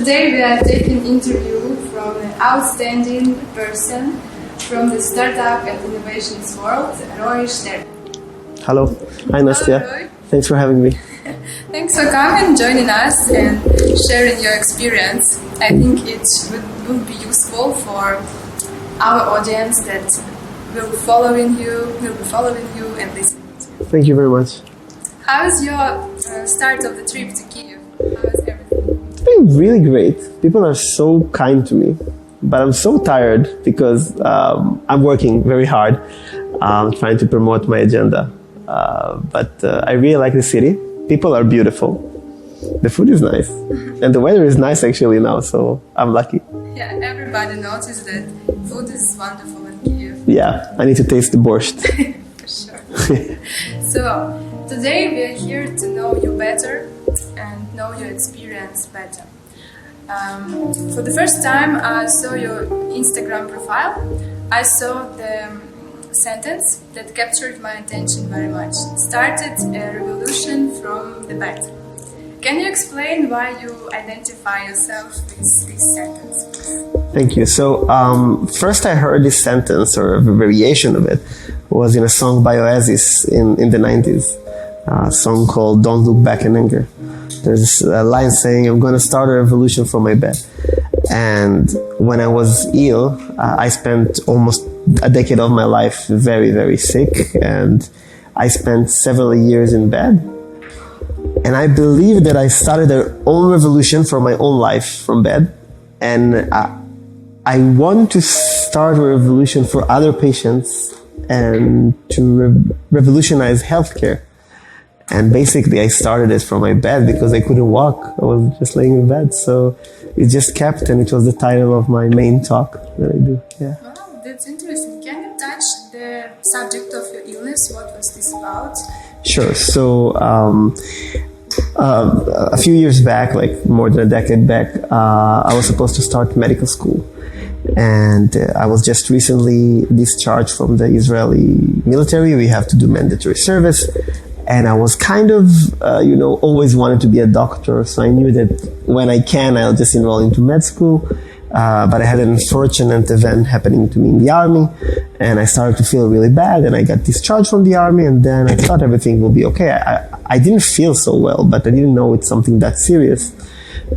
Today we are taking interview from an outstanding person from the startup and innovations world, Roy Ster. Hello, hi Nastia. Hello, Roy. Thanks for having me. Thanks for coming, joining us and sharing your experience. I think it would be useful for our audience that will be following you and listening to you. Thank you very much. How is your start of the trip to Kyiv? How is everything? It's been really great. People are so kind to me, but I'm so tired because I'm working very hard, trying to promote my agenda. But I really like the city. People are beautiful. The food is nice. And the weather is nice actually now, so I'm lucky. Yeah, everybody noticed that food is wonderful in Kyiv. Yeah, I need to taste the borscht. For sure. So, today we are here to know you better and know your experience better. For the first time I saw your Instagram profile. I saw the sentence that captured my attention very much. It started a revolution from the bed. Can you explain why you identify yourself with this sentence? Thank you. So first I heard this sentence, or a variation of it, was in a song by Oasis in the 90s, a song called Don't Look Back in Anger. There's a line saying, I'm going to start a revolution from my bed. And when I was ill, I spent almost a decade of my life very, very sick. And I spent several years in bed. And I believe that I started a own revolution for my own life from bed. And I want to start a revolution for other patients and to revolutionize healthcare. And basically I started it from my bed because I couldn't walk. I was just laying in bed. So it just kept, and it was the title of my main talk that I do. Yeah. Wow, that's interesting. Can you touch the subject of your illness? What was this about? Sure. So a few years back, like more than a decade back, I was supposed to start medical school. And I was just recently discharged from the Israeli military. We have to do mandatory service. And I was kind of, always wanted to be a doctor. So I knew that when I can, I'll just enroll into med school. But I had an unfortunate event happening to me in the army. And I started to feel really bad. And I got discharged from the army. And then I thought everything will be okay. I didn't feel so well, but I didn't know it's something that serious.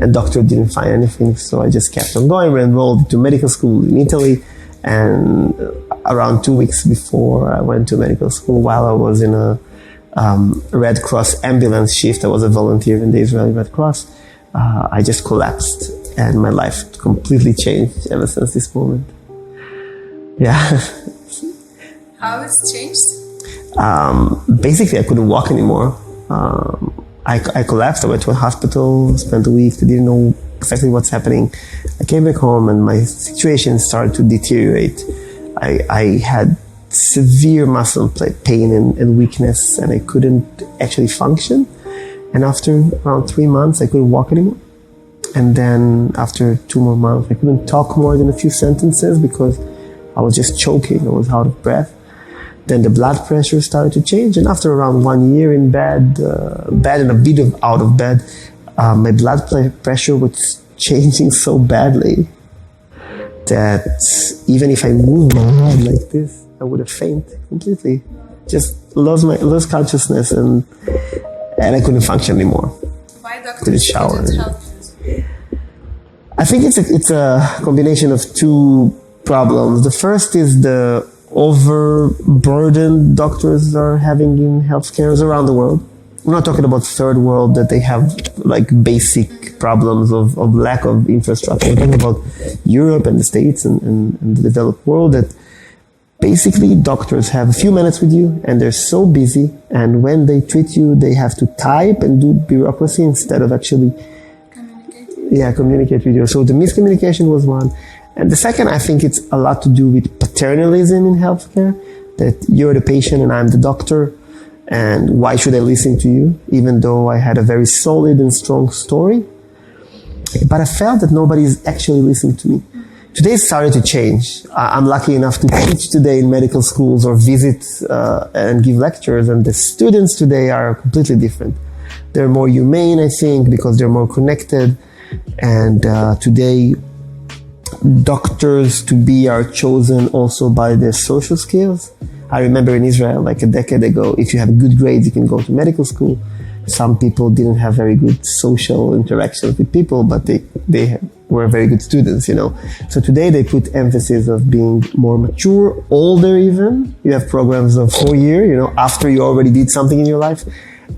And doctor didn't find anything. So I just kept on going. We enrolled into medical school in Italy. And around 2 weeks before I went to medical school, while I was in a Red Cross ambulance shift. I was a volunteer in the Israeli Red Cross. I just collapsed, and my life completely changed ever since this moment. Yeah. How it's changed? Basically, I couldn't walk anymore. I collapsed. I went to a hospital, spent a week. I didn't know exactly what's happening. I came back home, and my situation started to deteriorate. I had severe muscle pain and weakness, and I couldn't actually function. And after around 3 months, I couldn't walk anymore. And then after 2 more months, I couldn't talk more than a few sentences because I was just choking. I was out of breath. Then the blood pressure started to change. And after around 1 year in bed and a bit of out of bed, my blood pressure was changing so badly that even if I moved my head like this, I would have fainted completely. Just lost consciousness, and I couldn't function anymore. Why doctors couldn't shower. couldn't help you? I think it's a combination of two problems. The first is the overburden doctors are having in healthcare around the world. We're not talking about third world that they have like basic problems of lack of infrastructure. We're talking about Europe and the States and the developed world that basically doctors have a few minutes with you and they're so busy, and when they treat you, they have to type and do bureaucracy instead of actually communicate with you. So the miscommunication was one. And the second, I think it's a lot to do with paternalism in healthcare, that you're the patient and I'm the doctor, and why should I listen to you, even though I had a very solid and strong story. But I felt that nobody's actually listening to me. Today it started to change. I'm lucky enough to teach today in medical schools or visit and give lectures, and the students today are completely different. They're more humane, I think, because they're more connected. And today, doctors to be are chosen also by their social skills. I remember in Israel, like a decade ago, if you have good grades, you can go to medical school. Some people didn't have very good social interactions with people, but they were very good students, you know. So today they put emphasis of being more mature, older even. You have programs of 4 years, you know, after you already did something in your life.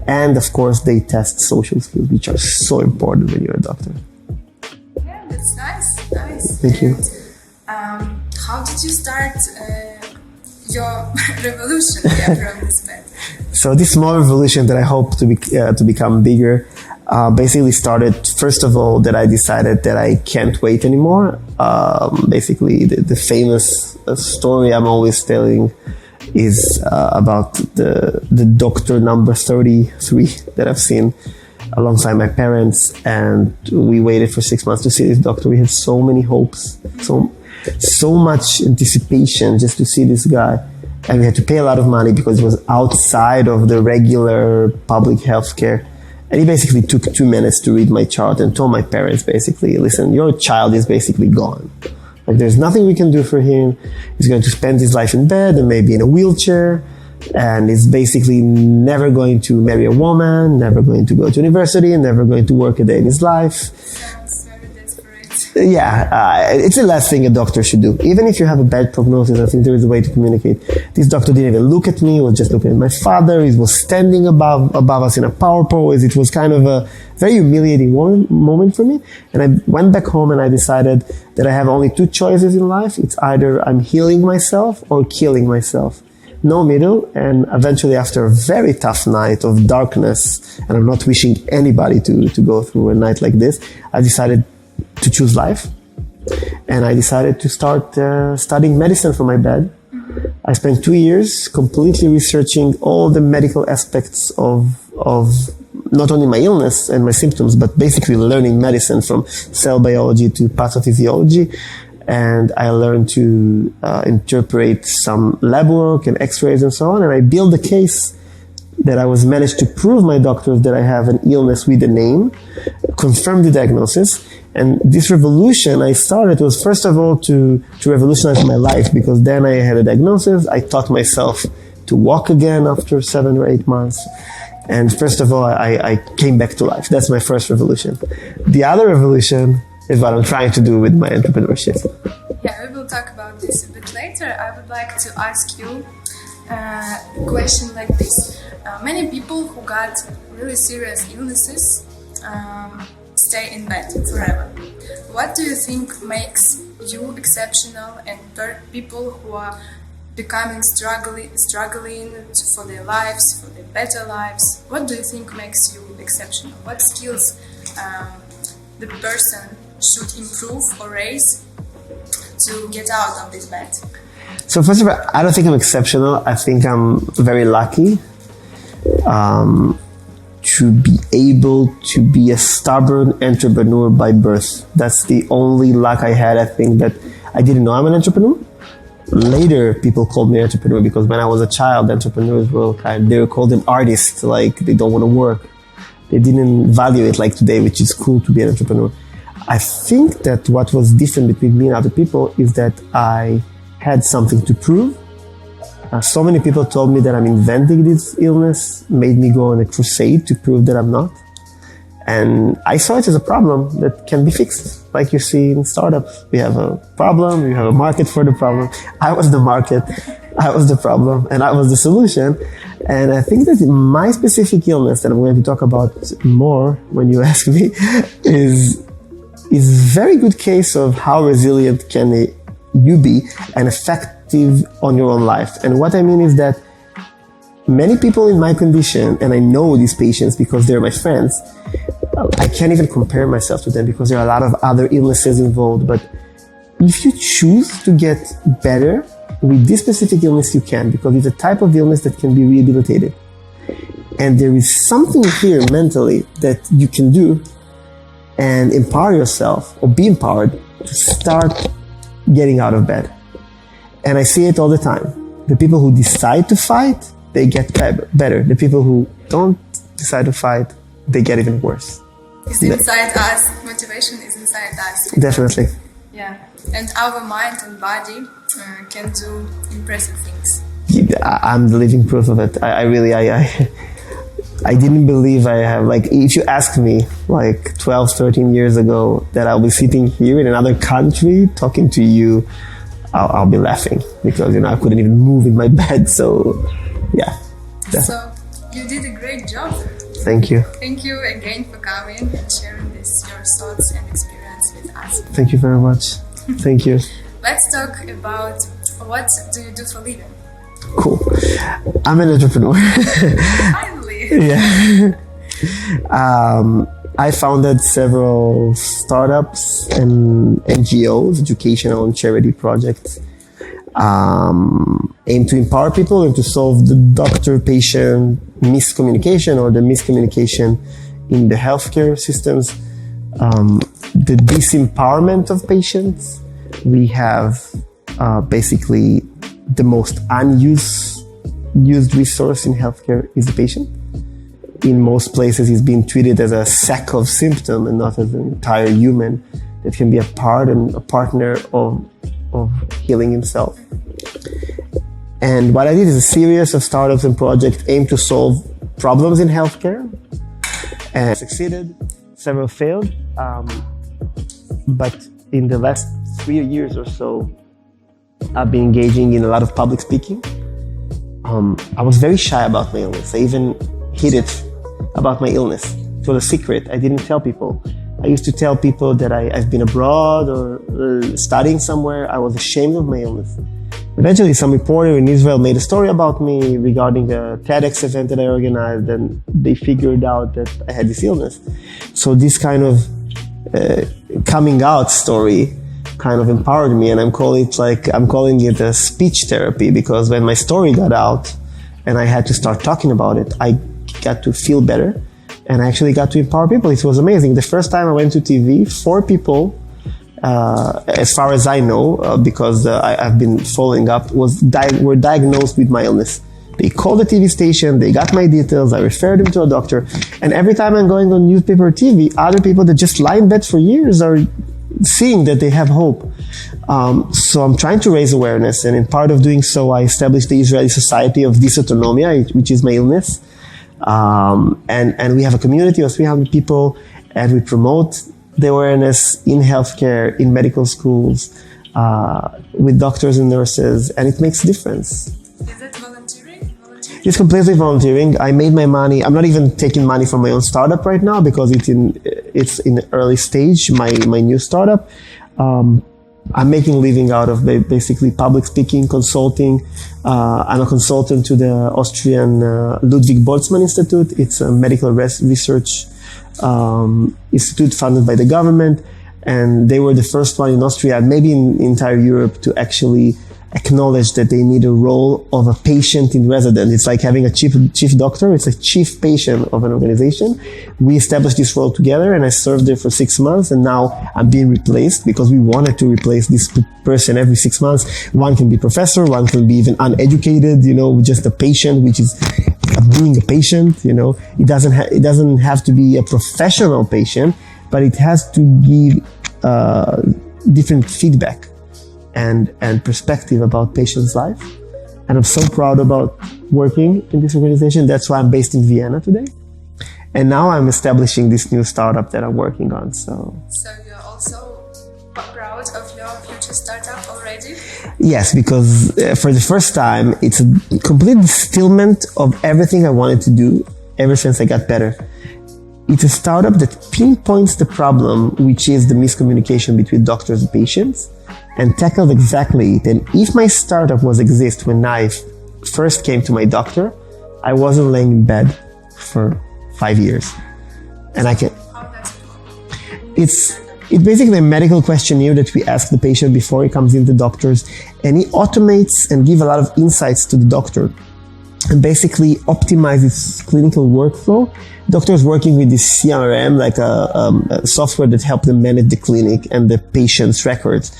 And of course, they test social skills, which are so important when you're a doctor. Yeah, that's nice. Thank you. How did you start your revolution from this bed? So this small revolution that I hope to become bigger, basically started, first of all, that I decided that I can't wait anymore. Basically, the famous story I'm always telling is about the doctor number 33 that I've seen alongside my parents, and we waited for 6 months to see this doctor. We had so many hopes, so much anticipation just to see this guy. And we had to pay a lot of money because it was outside of the regular public health care. And he basically took 2 minutes to read my chart and told my parents basically, listen, your child is basically gone. Like, there's nothing we can do for him. He's going to spend his life in bed and maybe in a wheelchair. And he's basically never going to marry a woman, never going to go to university, and never going to work a day in his life. Sounds very desperate. Yeah, it's the last thing a doctor should do. Even if you have a bad prognosis, I think there is a way to communicate. This doctor didn't even look at me. He was just looking at my father. He was standing above us in a power pose. It was kind of a very humiliating moment for me. And I went back home and I decided that I have only 2 choices in life. It's either I'm healing myself or killing myself. No middle. And eventually, after a very tough night of darkness, and I'm not wishing anybody to go through a night like this, I decided to choose life. And I decided to start studying medicine from my bed. I spent 2 years completely researching all the medical aspects of not only my illness and my symptoms, but basically learning medicine from cell biology to pathophysiology. And I learned to interpret some lab work and x-rays and so on. And I built a case that I was managed to prove my doctors that I have an illness with a name, confirm the diagnosis. And this revolution I started was, first of all, to revolutionize my life, because then I had a diagnosis. I taught myself to walk again after 7 or 8 months. And first of all, I came back to life. That's my first revolution. The other revolution is what I'm trying to do with my entrepreneurship. Yeah, we will talk about this a bit later. I would like to ask you a question like this. Many people who got really serious illnesses stay in bed forever. What do you think makes you exceptional, and people who are struggling for their lives, for their better lives? What do you think makes you exceptional? What skills the person should improve or raise to get out of this bed? So first of all, I don't think I'm exceptional. I think I'm very lucky to be able to be a stubborn entrepreneur by birth. That's the only luck I had. I think that I didn't know I'm an entrepreneur. Later, people called me entrepreneur, because when I was a child, entrepreneurs were they were called them artists, like they don't want to work. They didn't value it like today, which is cool to be an entrepreneur. I think that what was different between me and other people is that I had something to prove. So many people told me that I'm inventing this illness, made me go on a crusade to prove that I'm not. And I saw it as a problem that can be fixed. Like you see in startups, we have a problem, we have a market for the problem. I was the market, I was the problem, and I was the solution. And I think that my specific illness that I'm going to talk about more when you ask me is a very good case of how resilient can you be and effective on your own life. And what I mean is that many people in my condition, and I know these patients because they're my friends, I can't even compare myself to them because there are a lot of other illnesses involved. But if you choose to get better with this specific illness, you can, because it's a type of illness that can be rehabilitated. And there is something here mentally that you can do and empower yourself, or be empowered to start getting out of bed. And I see it all the time. The people who decide to fight, they get better. The people who don't decide to fight, they get even worse. It's inside us. Motivation is inside us. Definitely. Yeah, and our mind and body can do impressive things. I'm the living proof of it. I didn't believe I have, like, if you ask me like 12, 13 years ago that I'll be sitting here in another country talking to you, I'll be laughing because, I couldn't even move in my bed. So, yeah. So, you did a great job. Thank you. Thank you again for coming and sharing your thoughts and experience with us. Thank you very much. Thank you. Let's talk about what do you do for a living? Cool. I'm an entrepreneur. Finally. Yeah. I founded several startups and NGOs, educational and charity projects, aim to empower people and to solve the doctor-patient miscommunication or the miscommunication in the healthcare systems, the disempowerment of patients. We have basically the most unused resource in healthcare is the patient. In most places, he's being treated as a sack of symptoms and not as an entire human that can be a part and a partner of healing himself. And what I did is a series of startups and projects aimed to solve problems in healthcare, and succeeded. Several failed, but in the last 3 years or so, I've been engaging in a lot of public speaking. I was very shy about my illness. I even hid it about my illness. It was a secret. I didn't tell people. I used to tell people that I've been abroad or studying somewhere. I was ashamed of my illness. Eventually, some reporter in Israel made a story about me regarding a TEDx event that I organized, and they figured out that I had this illness. So this kind of coming out story kind of empowered me, and I'm calling it a speech therapy, because when my story got out and I had to start talking about it, I got to feel better, and I actually got to empower people. It was amazing. The first time I went to TV, 4 people, as far as I know, because I've been following up, were diagnosed with my illness. They called the TV station, they got my details, I referred them to a doctor, and every time I'm going on newspaper or TV, other people that just lie in bed for years are seeing that they have hope. So I'm trying to raise awareness, and in part of doing so, I established the Israeli Society of Dysautonomia, which is my illness. And we have a community of 300 people, and we promote the awareness in healthcare, in medical schools, with doctors and nurses, and it makes a difference. Is it volunteering? It's completely volunteering. I made my money. I'm not even taking money from my own startup right now because it's in the early stage, my new startup. I'm making a living out of basically public speaking, consulting. I'm a consultant to the Austrian Ludwig Boltzmann Institute. It's a medical research institute funded by the government. And they were the first one in Austria, and maybe in entire Europe, to actually acknowledge that they need a role of a patient in residence. It's like having a chief doctor. It's a chief patient of an organization. We established this role together, and I served there for 6 months, and now I'm being replaced because we wanted to replace this person every 6 months. One can be professor, one can be even uneducated, just a patient, which is being a patient, It doesn't have to be a professional patient, but it has to give different feedback and perspective about patients' life. And I'm so proud about working in this organization. That's why I'm based in Vienna today. And now I'm establishing this new startup that I'm working on. So you're also proud of your future startup already? Yes, because for the first time, it's a complete distillment of everything I wanted to do ever since I got better. It's a startup that pinpoints the problem, which is the miscommunication between doctors and patients, and tackles exactly it. And if my startup was exist when I first came to my doctor, I wasn't laying in bed for 5 years. And I can... It's basically a medical questionnaire that we ask the patient before he comes in the doctors, and he automates and gives a lot of insights to the doctor and basically optimizes clinical workflow. Doctors working with this CRM, like a software that helps them manage the clinic and the patient's records.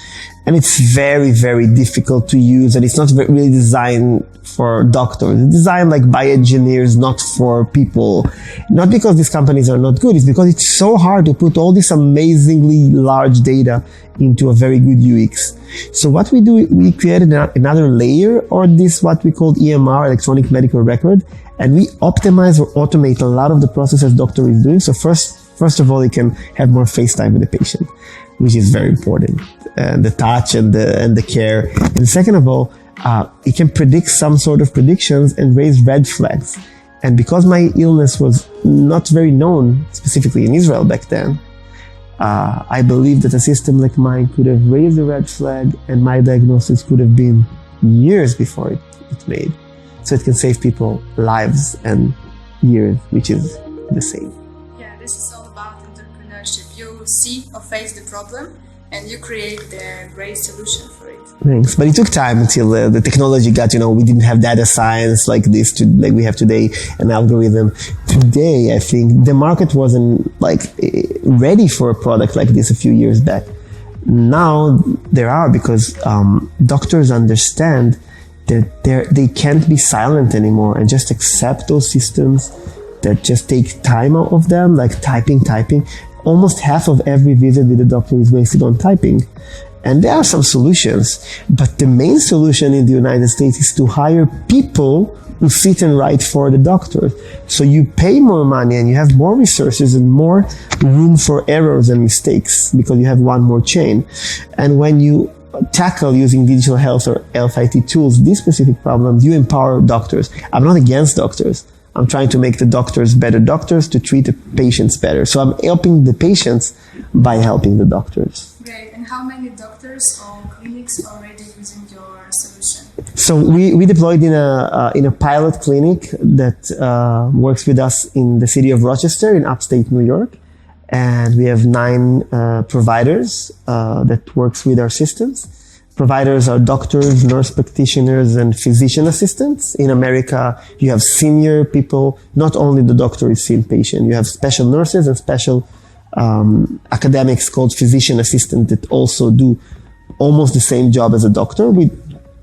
And it's very, very difficult to use, and it's not really designed for doctors. It's designed like by engineers, not for people. Not because these companies are not good, it's because it's so hard to put all this amazingly large data into a very good UX. So what we do, we created another layer, or this what we call EMR, electronic medical record, and we optimize or automate a lot of the processes doctor is doing. So first of all, he can have more face time with the patient, which is very important. And the touch and the care. And second of all, it can predict some sort of predictions and raise red flags. And because my illness was not very known, specifically in Israel back then, I believe that a system like mine could have raised a red flag, and my diagnosis could have been years before it made. So it can save people lives and years, which is the same. Yeah, this is all about entrepreneurship. You see or face the problem, and you create the great solution for it. Thanks. But it took time until the technology got, we didn't have data science like this, like we have today, an algorithm. Today, I think the market wasn't ready for a product like this a few years back. Now there are, because doctors understand that they can't be silent anymore and just accept those systems that just take time out of them, like typing. Almost half of every visit with the doctor is wasted on typing. And there are some solutions, but the main solution in the United States is to hire people who sit and write for the doctor. So you pay more money and you have more resources and more room for errors and mistakes because you have one more chain. And when you tackle using digital health or health IT tools these specific problems, you empower doctors. I'm not against doctors. I'm trying to make the doctors better doctors to treat the patients better. So I'm helping the patients by helping the doctors. Great. And how many doctors or clinics are already using your solution? So we deployed in a pilot clinic that works with us in the city of Rochester in upstate New York. And we have 9 providers that works with our systems. Providers are doctors, nurse practitioners, and physician assistants. In America, you have senior people. Not only the doctor is seeing patient, you have special nurses and special academics called physician assistant that also do almost the same job as a doctor with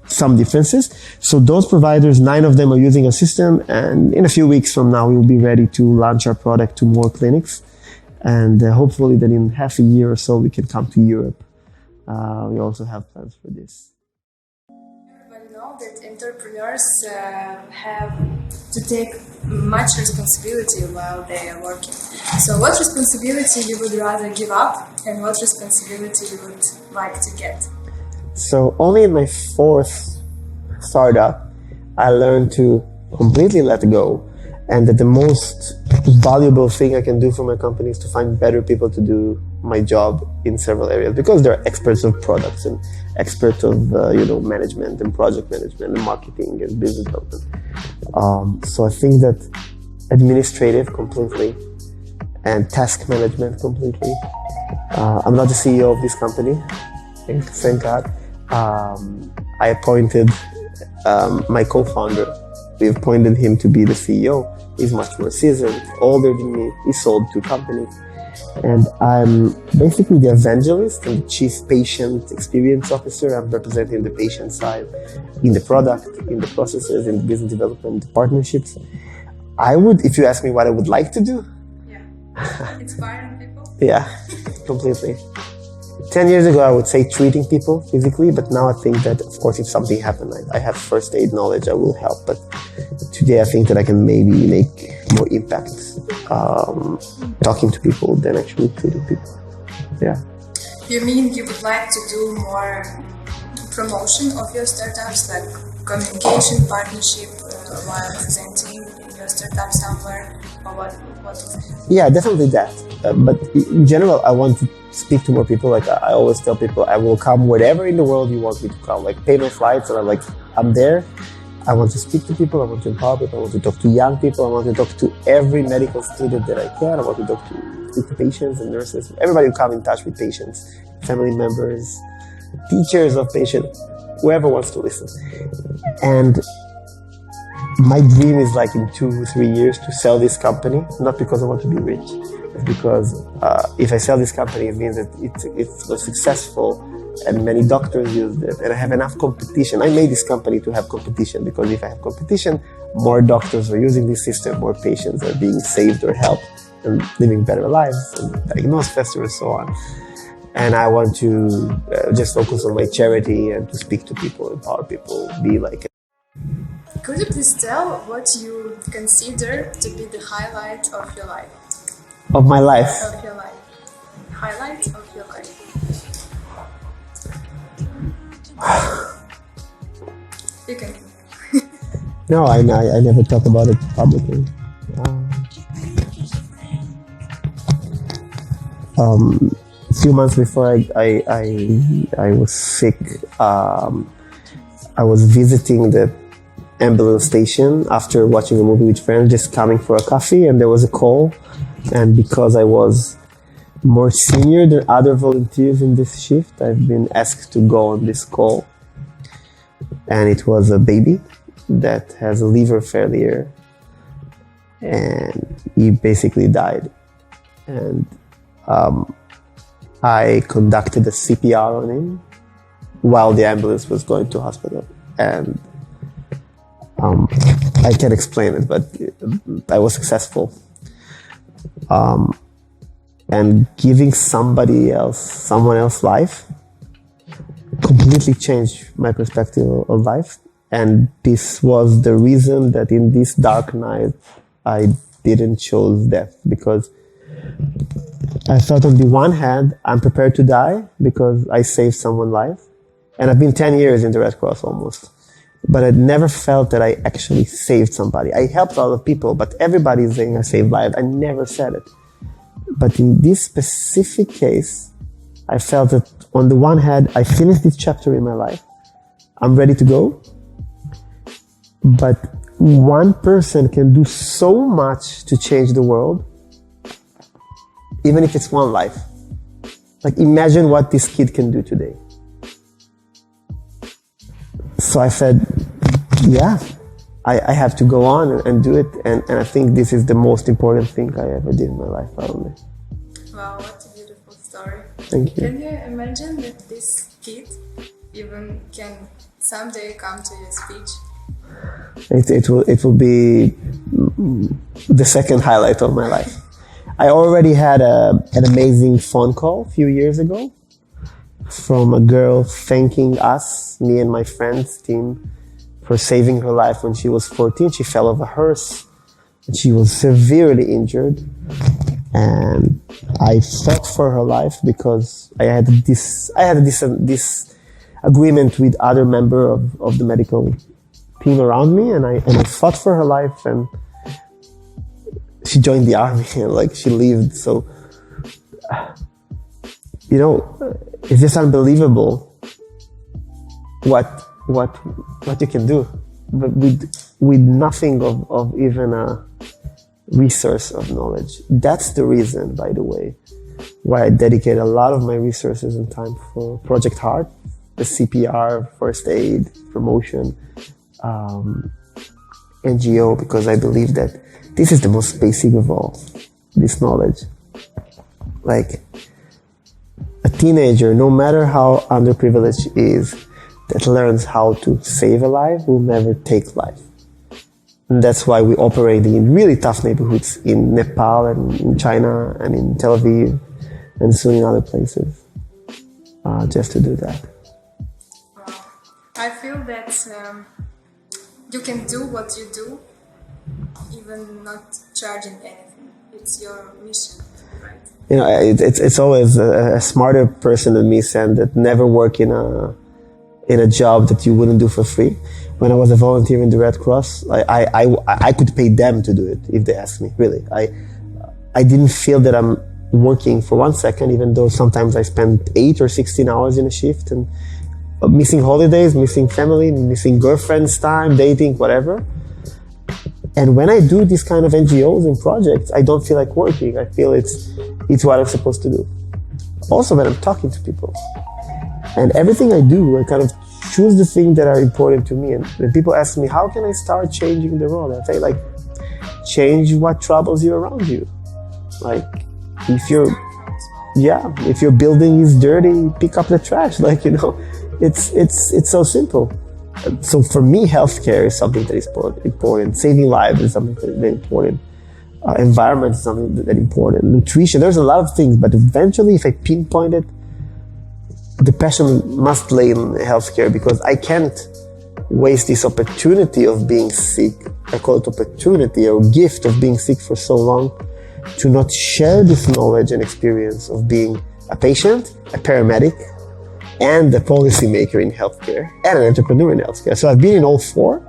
some differences. So those providers, 9 of them are using a system, and in a few weeks from now, we will be ready to launch our product to more clinics. And hopefully that in half a year or so, we can come to Europe. We also have plans for this. Everybody knows that entrepreneurs have to take much responsibility while they are working. So what responsibility you would rather give up, and what responsibility you would like to get? So only in my 4th startup, I learned to completely let go, and that the most valuable thing I can do for my company is to find better people to do my job in several areas, because they're experts of products and experts of management and project management and marketing and business development. So I think that administrative completely and task management completely. I'm not the CEO of this company, thank God. I appointed my co-founder. We appointed him to be the CEO. He's much more seasoned, older than me. He sold 2 companies. And I'm basically the evangelist and the chief patient experience officer. I'm representing the patient side in the product, in the processes, in the business development, the partnerships. If you ask me what I would like to do. Yeah. Inspiring people? Yeah, completely. 10 years ago, I would say treating people physically, but now I think that, of course, if something happened, I have first aid knowledge, I will help. But today, I think that I can maybe make more impact talking to people than actually treating people. Yeah. You mean you would like to do more promotion of your startups, like communication, partnership, while presenting your startup somewhere, or what? Yeah, definitely that. But in general, I want to speak to more people. Like I always tell people, I will come wherever in the world you want me to come. Like pay my flights, and I'm there. I want to speak to people. I want to empower people. I want to talk to young people. I want to talk to every medical student that I can. I want to speak to patients and nurses. Everybody who come in touch with patients, family members, teachers of patients, whoever wants to listen. And my dream is in 2-3 years to sell this company, not because I want to be rich, but because if I sell this company, it means that it was successful and many doctors used it, and I have enough competition. I made this company to have competition, because if I have competition, more doctors are using this system, more patients are being saved or helped and living better lives and diagnosed faster and so on. And I want to just focus on my charity and to speak to people, empower people, be like. Could you please tell what you consider to be the highlight of your life? Of my life? Of your life. Highlight of your life. You can. No, I never talk about it publicly. A few months before I was sick, I was visiting the ambulance station after watching a movie with friends, just coming for a coffee, and there was a call. And because I was more senior than other volunteers in this shift, I've been asked to go on this call. And it was a baby that has a liver failure, and he basically died. And I conducted a CPR on him while the ambulance was going to hospital. And I can't explain it, but I was successful. And giving someone else life completely changed my perspective of life. And this was the reason that in this dark night, I didn't choose death, because I thought on the one hand, I'm prepared to die because I saved someone's life. And I've been 10 years in the Red Cross almost. But I never felt that I actually saved somebody. I helped a lot of people, but everybody is saying I saved lives. I never said it. But in this specific case, I felt that on the one hand, I finished this chapter in my life. I'm ready to go. But one person can do so much to change the world, even if it's one life. Like, imagine what this kid can do today. So I said, yeah, I have to go on and do it. And I think this is the most important thing I ever did in my life, probably. Wow, what a beautiful story. Thank you. Can you imagine that this kid even can someday come to your speech? It will be the second highlight of my life. I already had an amazing phone call a few years ago from a girl thanking us, me and my friends team, for saving her life when she was 14. She fell off a hearse and she was severely injured. And I fought for her life because I had this agreement with other member of the medical team around me, and I fought for her life, and she joined the army and like she lived. So, you know, it's just unbelievable what you can do, but with nothing of even a resource of knowledge. That's the reason, by the way, why I dedicate a lot of my resources and time for Project Heart, the CPR, first aid, promotion, NGO, because I believe that this is the most basic of all, this knowledge. Like, a teenager, no matter how underprivileged is, that learns how to save a life will never take life. And that's why we operate in really tough neighborhoods in Nepal and in China and in Tel Aviv and soon in other places, just to do that. Wow. I feel that you can do what you do, even not charging anything. It's your mission, right? You know, it's always a smarter person than me saying that never work in a job that you wouldn't do for free. When I was a volunteer in the Red Cross, I could pay them to do it if they asked me, really. I didn't feel that I'm working for 1 second, even though sometimes I spend 8 or 16 hours in a shift and missing holidays, missing family, missing girlfriends' time, dating, whatever. And when I do these kind of NGOs and projects, I don't feel like working. I feel it's what I'm supposed to do. Also, when I'm talking to people. And everything I do, I kind of choose the things that are important to me. And when people ask me, how can I start changing the world? I say, like, change what troubles you around you. Like, if you're, yeah, if your building is dirty, pick up the trash. Like, you know, it's so simple. So for me, healthcare is something that is important. Saving lives is something that is important. Environment is something that is important. Nutrition, there's a lot of things, but eventually, if I pinpoint it, the passion must lay in healthcare, because I can't waste this opportunity of being sick. I call it opportunity or gift of being sick for so long, to not share this knowledge and experience of being a patient, a paramedic, and a policymaker in healthcare, and an entrepreneur in healthcare. So I've been in all four,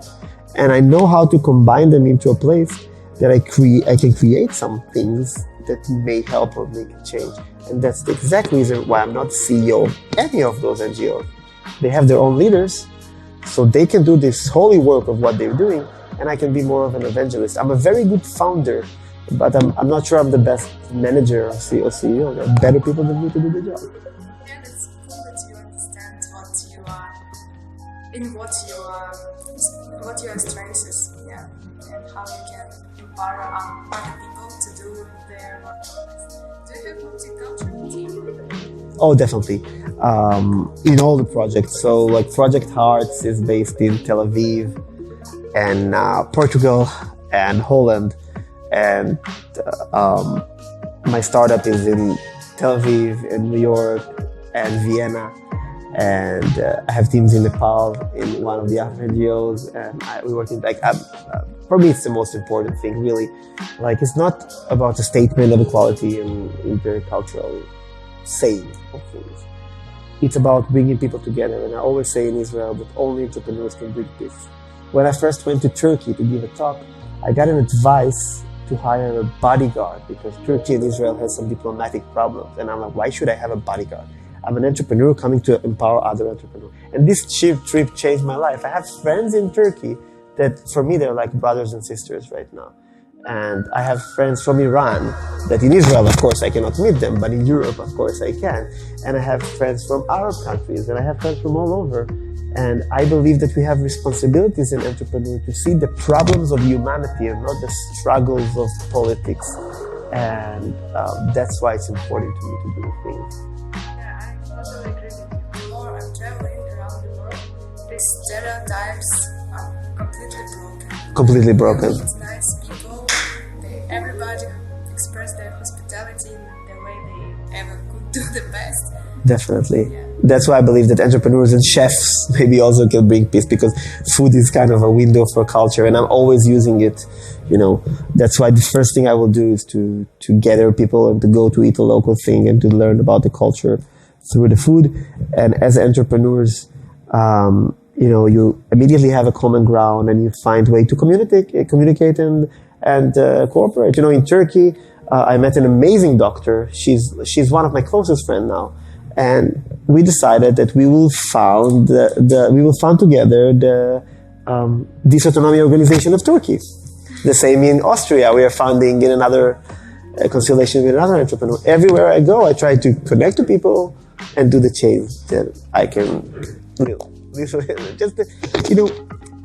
and I know how to combine them into a place that I can create some things that may help or make a change. And that's the exact reason why I'm not CEO of any of those NGOs. They have their own leaders, so they can do this holy work of what they're doing, and I can be more of an evangelist. I'm a very good founder, but I'm not sure I'm the best manager or CEO. There are better people than me to do the job. Yeah, that's cool that you understand what your strengths is, yeah, and how you can empower other people to do their work. Do you have multicultural team? Oh, definitely. In all the projects. So, like, Project Hearts is based in Tel Aviv and Portugal and Holland, and my startup is in Tel Aviv and New York and Vienna, and I have teams in Nepal in one of the other NGOs, and we work in, like, for me it's the most important thing, really. Like, it's not about a statement of equality and intercultural saying of things. It's about bringing people together, and I always say in Israel that only entrepreneurs can bring peace. When I first went to Turkey to give a talk, I got an advice to hire a bodyguard, because Turkey and Israel has some diplomatic problems. And I'm like, why should I have a bodyguard? I'm an entrepreneur coming to empower other entrepreneurs. And this trip changed my life. I have friends in Turkey that, for me, they're like brothers and sisters right now. And I have friends from Iran that in Israel, of course, I cannot meet them, but in Europe, of course, I can. And I have friends from Arab countries, and I have friends from all over. And I believe that we have responsibilities in entrepreneurship to see the problems of humanity and not the struggles of politics. And that's why it's important to me to do things. Yeah, I totally agree with you. The more I'm traveling around the world, these stereotypes are Completely broken. It's nice people. Everybody express their hospitality in the way they ever could do the best. Definitely. Yeah. That's why I believe that entrepreneurs and chefs maybe also can bring peace, because food is kind of a window for culture, and I'm always using it. You know, that's why the first thing I will do is to gather people and to go to eat a local thing and to learn about the culture through the food. And as entrepreneurs, you know, you immediately have a common ground, and you find a way to communicate and cooperate. You know, in Turkey, I met an amazing doctor. She's one of my closest friends now. And we decided that we will found together the Dysautonomia Organization of Turkey. The same in Austria. We are founding in another constellation with another entrepreneur. Everywhere I go, I try to connect to people and do the change that I can. Just, you know,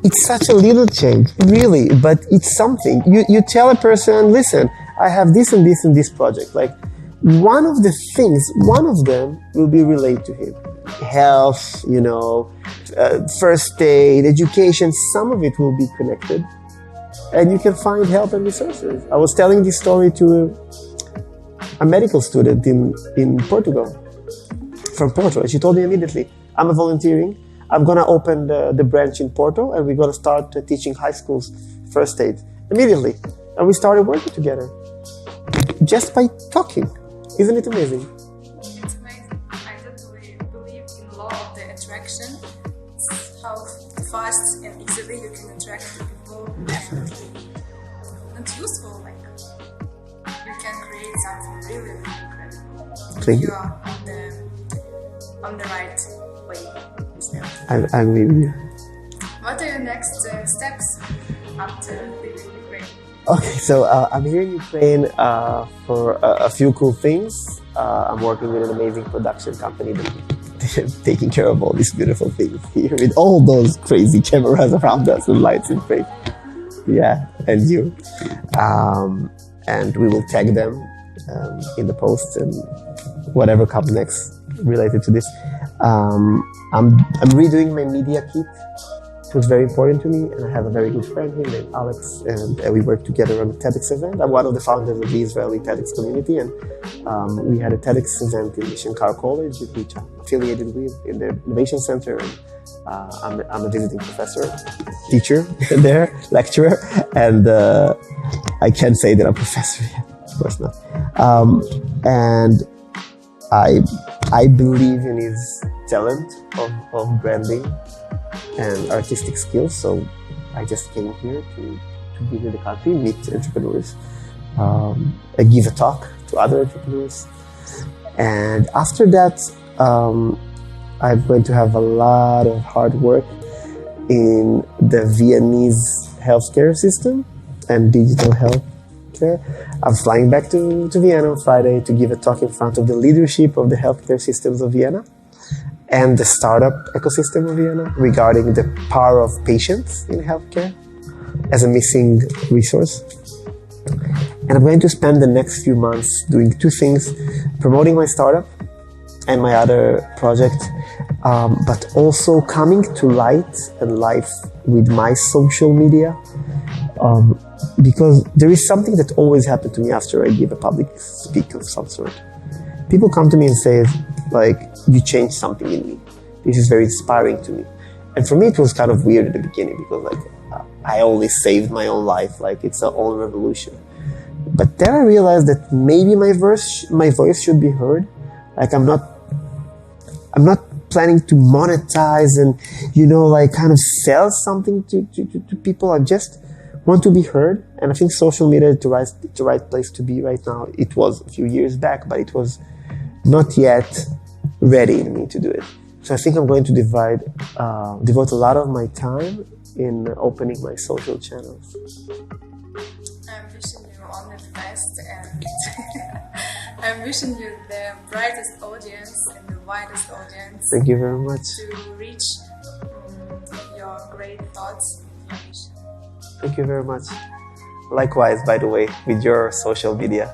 it's such a little change, really, but it's something. You tell a person, listen, I have this and this and this project. Like, one of them will be related to him. Health, you know, first aid, education, some of it will be connected. And you can find help and resources. I was telling this story to a medical student in Portugal, from Porto, and she told me immediately, I'm volunteering. I'm going to open the branch in Porto, and we're going to start teaching high schools first aid immediately. And we started working together just by talking. Isn't it amazing? It's amazing. I totally believe in law of the attraction. It's how fast and easily you can attract people effortlessly. And useful, like, you can create something really, really incredible. Thank you. You are on the right way. I agree with you. What are your next steps after leaving Ukraine? Okay, so I'm here in Ukraine for a few cool things. I'm working with an amazing production company that's taking care of all these beautiful things here with all those crazy cameras around us and lights in place. Yeah, and you. And we will tag them in the post, and whatever comes next related to this. I'm redoing my media kit. It was very important to me, and I have a very good friend here named Alex, and we work together on a TEDx event. I'm one of the founders of the Israeli TEDx community, and we had a TEDx event in Shankar College, which I'm affiliated with in the Innovation Center. And, I'm a visiting professor, teacher there, lecturer, and I can't say that I'm a professor yet, of course not. And I believe in his talent of branding and artistic skills, so I just came here to visit the country, meet entrepreneurs, give a talk to other entrepreneurs, and after that I'm going to have a lot of hard work in the Viennese healthcare system and digital healthcare. I'm flying back to Vienna on Friday to give a talk in front of the leadership of the healthcare systems of Vienna and the startup ecosystem of Vienna regarding the power of patients in healthcare as a missing resource. And I'm going to spend the next few months doing two things: promoting my startup and my other project, but also coming to light and life with my social media, because there is something that always happened to me after I give a public speak of some sort. People come to me and say, like, you changed something in me. This is very inspiring to me. And for me, it was kind of weird at the beginning because, like, I only saved my own life, like it's a own revolution. But then I realized that maybe my voice should be heard. Like, I'm not planning to monetize and, like kind of sell something to people. I just want to be heard. And I think social media is the right place to be right now. It was a few years back, but it was not yet ready in me to do it. So I think I'm going to devote a lot of my time in opening my social channels. I'm wishing you all the best, and I'm wishing you the brightest audience and the widest audience. Thank you very much. To reach your great thoughts and your vision. Thank you very much. Likewise, by the way, with your social media.